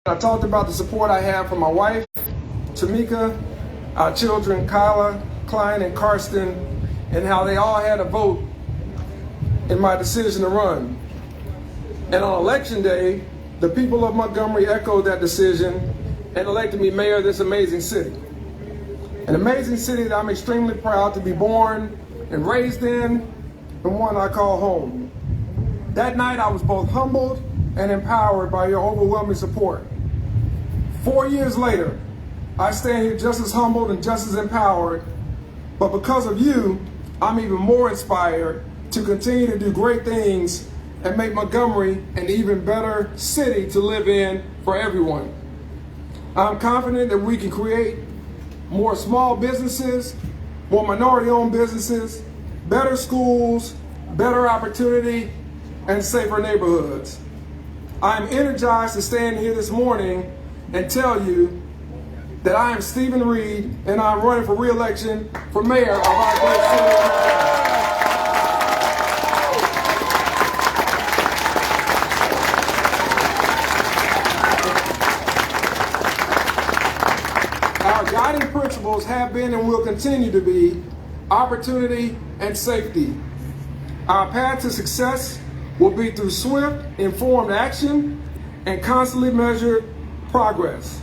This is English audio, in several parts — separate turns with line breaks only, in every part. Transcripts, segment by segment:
I talked about the support I have from my wife, Tamika, our children, Kyla, Klein, and Karsten, and how they all had a vote in my decision to run. And on election day, the people of Montgomery echoed that decision and elected me mayor of this amazing city. An amazing city that I'm extremely proud to be born and raised in, and one I call home. That night, I was both humbled and empowered by your overwhelming support. 4 years later, I stand here just as humbled and just as empowered, but because of you, I'm even more inspired to continue to do great things and make Montgomery an even better city to live in for everyone. I'm confident that we can create more small businesses, more minority-owned businesses, better schools, better opportunity, and safer neighborhoods. I'm energized to stand here this morning and tell you that I am Steven Reed and I'm running for re-election for mayor of our great city. Our guiding principles have been and will continue to be opportunity and safety. Our path to success will be through swift, informed action and constantly measured progress.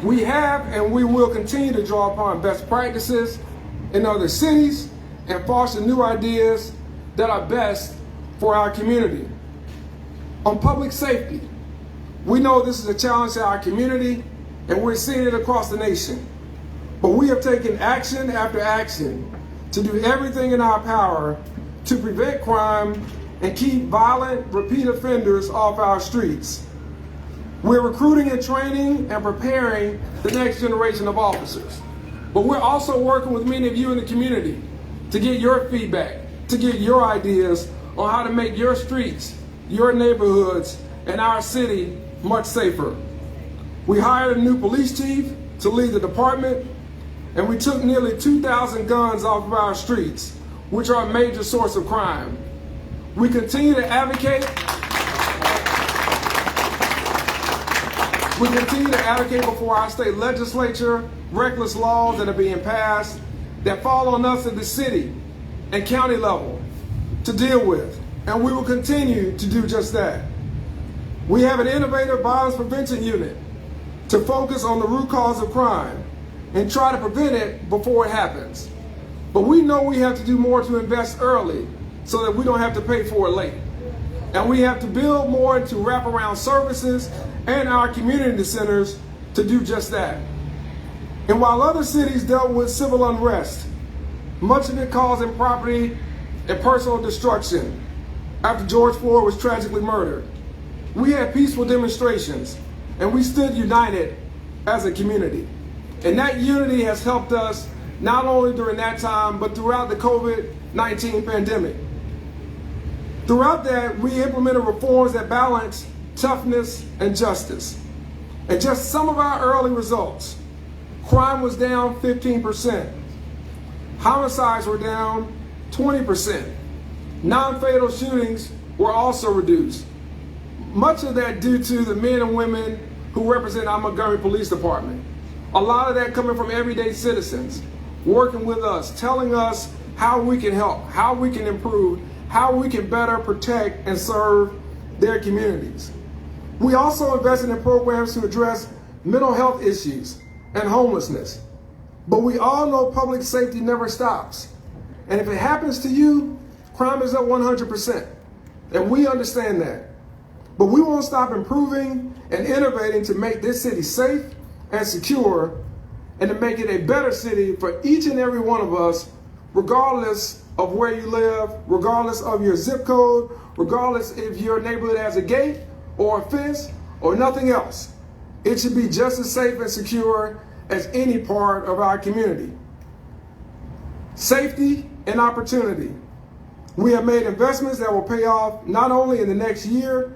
We have and we will continue to draw upon best practices in other cities and foster new ideas that are best for our community. On public safety, we know this is a challenge to our community and we're seeing it across the nation. But we have taken action after action to do everything in our power to prevent crime and keep violent, repeat offenders off our streets. We're recruiting and training and preparing the next generation of officers. But we're also working with many of you in the community to get your feedback, to get your ideas on how to make your streets, your neighborhoods, and our city much safer. We hired a new police chief to lead the department, and we took nearly 2,000 guns off of our streets, which are a major source of crime. We continue to advocate before our state legislature reckless laws that are being passed that fall on us at the city and county level to deal with, and we will continue to do just that. We have an innovative violence prevention unit to focus on the root cause of crime and try to prevent it before it happens. But we know we have to do more to invest early so that we don't have to pay for it late. And we have to build more into wraparound services and our community centers to do just that. And while other cities dealt with civil unrest, much of it causing property and personal destruction after George Floyd was tragically murdered, we had peaceful demonstrations and we stood united as a community. And that unity has helped us not only during that time, but throughout the COVID-19 pandemic. Throughout that, we implemented reforms that balance toughness and justice. And just some of our early results: crime was down 15%. Homicides were down 20%. Non-fatal shootings were also reduced. Much of that due to the men and women who represent our Montgomery Police Department. A lot of that coming from everyday citizens, working with us, telling us how we can help, how we can improve, how we can better protect and serve their communities. We also invested in programs to address mental health issues and homelessness. But we all know public safety never stops. And if it happens to you, crime is up 100%. And we understand that. But we won't stop improving and innovating to make this city safe and secure, and to make it a better city for each and every one of us, regardless of where you live, regardless of your zip code, regardless if your neighborhood has a gate or a fence or nothing else. It should be just as safe and secure as any part of our community. Safety and opportunity. We have made investments that will pay off not only in the next year,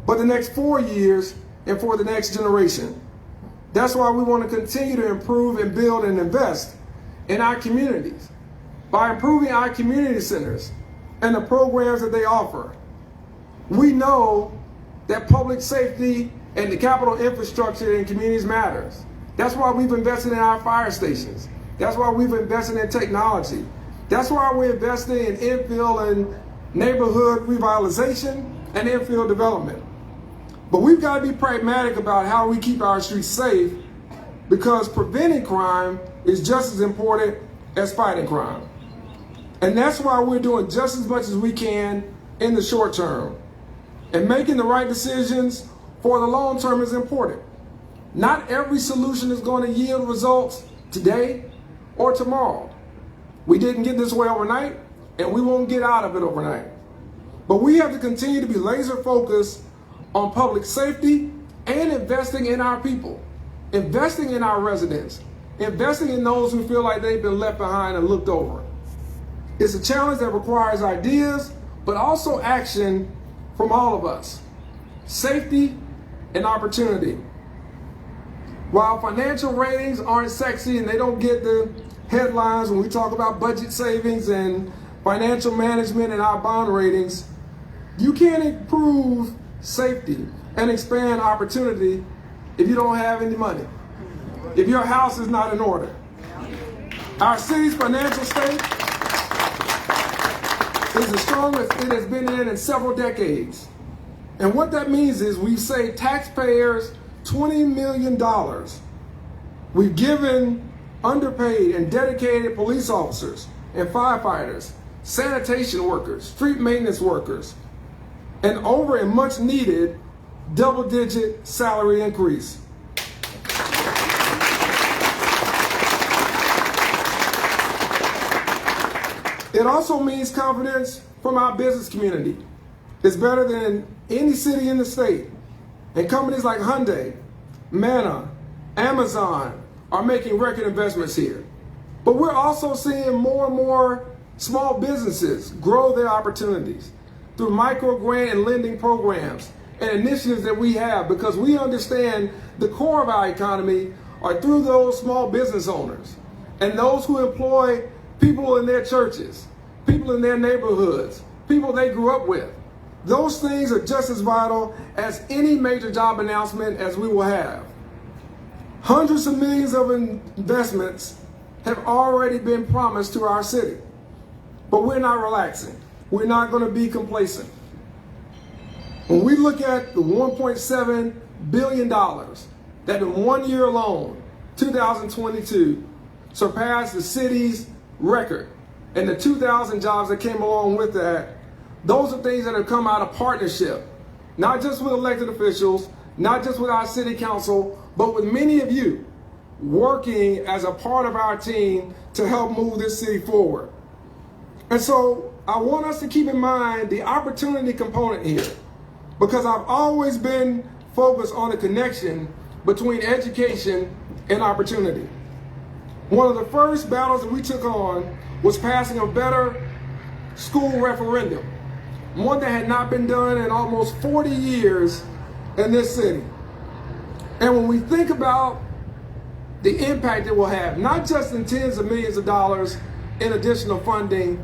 but the next 4 years and for the next generation. That's why we want to continue to improve and build and invest in our communities by improving our community centers and the programs that they offer. We know that public safety And the capital infrastructure in communities matters. That's why we've invested in our fire stations. That's why we've invested in technology. That's why we're investing in infill and neighborhood revitalization and infill development. But we've got to be pragmatic about how we keep our streets safe, because preventing crime is just as important as fighting crime. And that's why we're doing just as much as we can in the short term. And making the right decisions for the long term is important. Not every solution is going to yield results today or tomorrow. We didn't get this way overnight, and we won't get out of it overnight. But we have to continue to be laser focused on public safety and investing in our people, investing in our residents, investing in those who feel like they've been left behind and looked over. It's a challenge that requires ideas, but also action from all of us. Safety and opportunity. While financial ratings aren't sexy and they don't get the headlines when we talk about budget savings and financial management and our bond ratings, you can't improve safety and expand opportunity if you don't have any money, if your house is not in order. Our city's financial state is the strongest it has been in several decades. And what that means is we've saved taxpayers $20 million. We've given underpaid and dedicated police officers and firefighters, sanitation workers, street maintenance workers, and over a much needed double-digit salary increase. It also means confidence from our business community. It's better than any city in the state. And companies like Hyundai, Manna, Amazon are making record investments here. But we're also seeing more and more small businesses grow their opportunities through micro grant and lending programs and initiatives that we have, because we understand the core of our economy are through those small business owners and those who employ people in their churches, people in their neighborhoods, people they grew up with. Those things are just as vital as any major job announcement as we will have. Hundreds of millions of investments have already been promised to our city, but we're not relaxing. We're not going to be complacent. When we look at the $1.7 billion that in 1 year alone, 2022, surpassed the city's record, and the 2,000 jobs that came along with that, those are things that have come out of partnership, not just with elected officials, not just with our city council, but with many of you working as a part of our team to help move this city forward. And so I want us to keep in mind the opportunity component here, because I've always been focused on the connection between education and opportunity. One of the first battles that we took on was passing a better school referendum, one that had not been done in almost 40 years in this city. And when we think about the impact it will have, not just in tens of millions of dollars in additional funding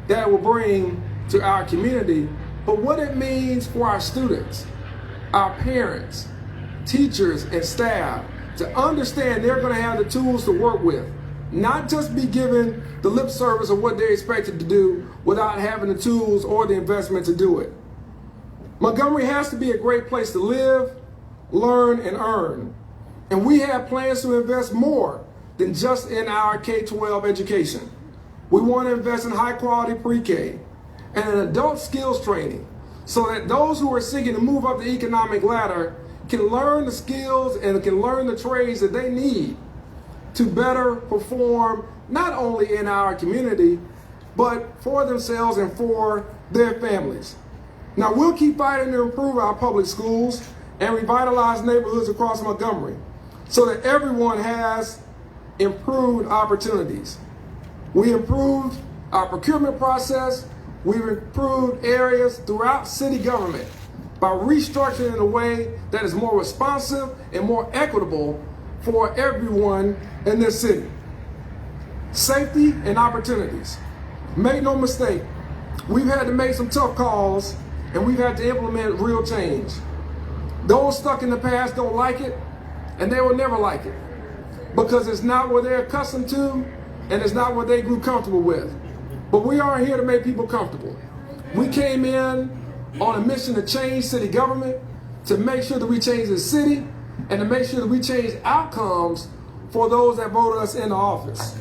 that it will bring to our community, but what it means for our students, our parents, teachers, and staff to understand they're going to have the tools to work with, not just be given the lip service of what they're expected to do without having the tools or the investment to do it. Montgomery has to be a great place to live, learn, and earn. And we have plans to invest more than just in our K-12 education. We want to invest in high-quality pre-K and in adult skills training so that those who are seeking to move up the economic ladder can learn the skills and can learn the trades that they need to better perform not only in our community, but for themselves and for their families. Now, we'll keep fighting to improve our public schools and revitalize neighborhoods across Montgomery so that everyone has improved opportunities. We improved our procurement process. We've improved areas throughout city government by restructuring in a way that is more responsive and more equitable for everyone in this city. Safety and opportunities. Make no mistake, we've had to make some tough calls and we've had to implement real change. Those stuck in the past don't like it, and they will never like it, because it's not what they're accustomed to, and it's not what they grew comfortable with. But we aren't here to make people comfortable. We came in on a mission to change city government, to make sure that we change the city, and to make sure that we change outcomes for those that voted us into office.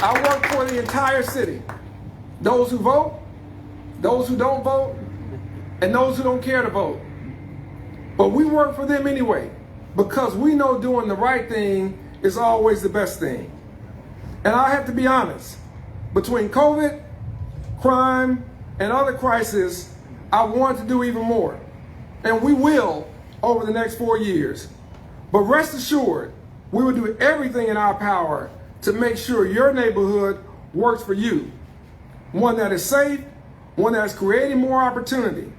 I work for the entire city. Those who vote, those who don't vote, and those who don't care to vote. But we work for them anyway, because we know doing the right thing is always the best thing. And I have to be honest, between COVID, crime, and other crises, I want to do even more. And we will over the next 4 years. But rest assured, we will do everything in our power to make sure your neighborhood works for you. One that is safe, one that is creating more opportunity.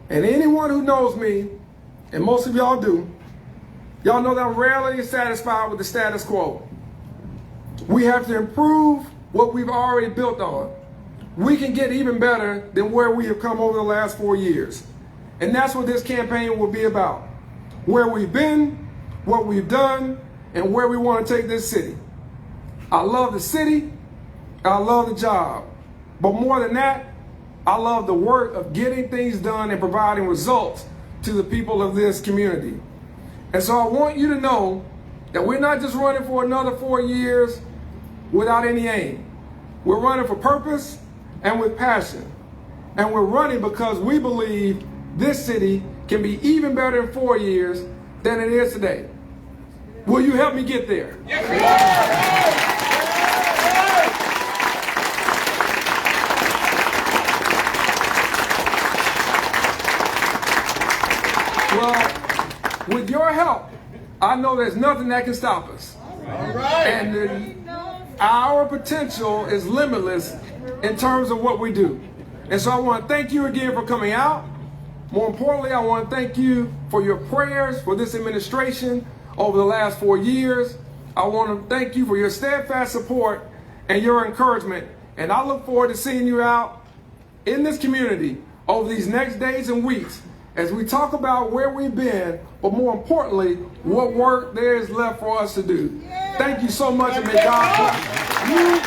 And anyone who knows me, and most of y'all do, y'all know that I'm rarely satisfied with the status quo. We have to improve what we've already built on. We can get even better than where we have come over the last 4 years. And that's what this campaign will be about. Where we've been, what we've done, and where we want to take this city. I love the city, I love the job. But more than that, I love the work of getting things done and providing results to the people of this community. And so I want you to know that we're not just running for another 4 years without any aim. We're running for purpose and with passion. And we're running because we believe this city can be even better in 4 years than it is today. Will you help me get there? Yes. Well, with your help, I know there's nothing that can stop us. All right. And our potential is limitless in terms of what we do. And so I want to thank you again for coming out. More importantly, I want to thank you for your prayers for this administration over the last 4 years. I want to thank you for your steadfast support and your encouragement. And I look forward to seeing you out in this community over these next days and weeks as we talk about where we've been, but more importantly, what work there is left for us to do. Thank you so much, and may God bless you.